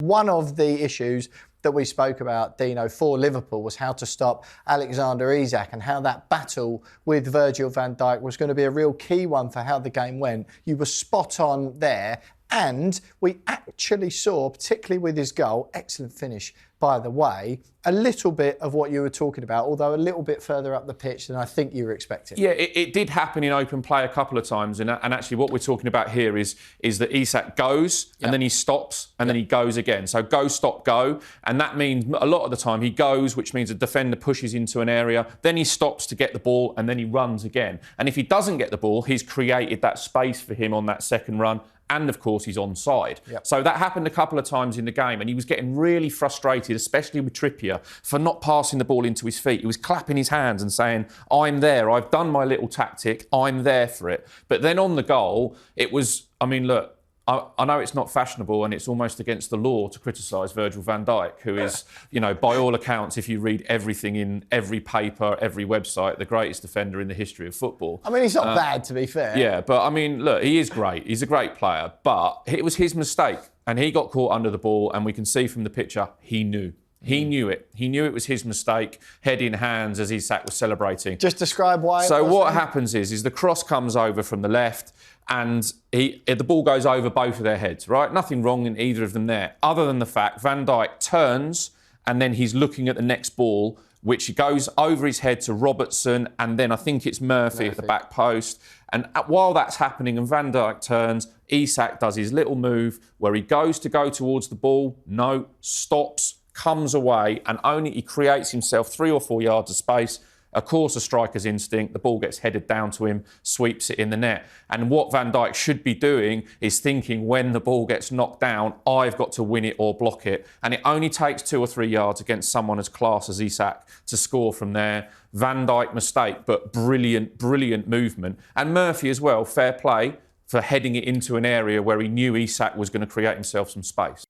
one of the issues that we spoke about, Dino, for Liverpool was how to stop Alexander Isak and how that battle with Virgil van Dijk was going to be a real key one for how the game went. You were spot on there. And we actually saw, particularly with his goal, excellent finish, by the way, a little bit of what you were talking about, although a little bit further up the pitch than I think you were expecting. Yeah, it did happen in open play a couple of times. And actually what we're talking about here is that Isak goes and then he stops and then he goes again. So go, stop, go. And that means a lot of the time he goes, which means a defender pushes into an area, then he stops to get the ball and then he runs again. And if he doesn't get the ball, he's created that space for him on that second run. And, of course, he's onside. So that happened a couple of times in the game and he was getting really frustrated, especially with Trippier, for not passing the ball into his feet. He was clapping his hands and saying, I'm there, I've done my little tactic, I'm there for it. But then on the goal, it was, I mean, look, I know it's not fashionable and it's almost against the law to criticise Virgil van Dijk, who is, you know, by all accounts, if you read everything in every paper, every website, the greatest defender in the history of football. I mean, he's not bad, to be fair. Yeah, but I mean, look, he is great. He's a great player, but it was his mistake and he got caught under the ball and we can see from the picture, he knew. He knew it. He knew it was his mistake, head in hands as Isak was celebrating. Just describe why. So what happens is the cross comes over from the left and the ball goes over both of their heads, right? Nothing wrong in either of them there, other than the fact Van Dijk turns and then he's looking at the next ball, which goes over his head to Robertson and then I think it's Murphy at the back post. And while that's happening and Van Dijk turns, Isak does his little move where he goes to go towards the ball, no, stops, comes away and only he creates himself 3 or 4 yards of space. Of course, a striker's instinct, the ball gets headed down to him, sweeps it in the net. And what Van Dijk should be doing is thinking when the ball gets knocked down, I've got to win it or block it. And it only takes 2 or 3 yards against someone as class as Isak to score from there. Van Dijk mistake, but brilliant, brilliant movement. And Murphy as well, fair play for heading it into an area where he knew Isak was going to create himself some space.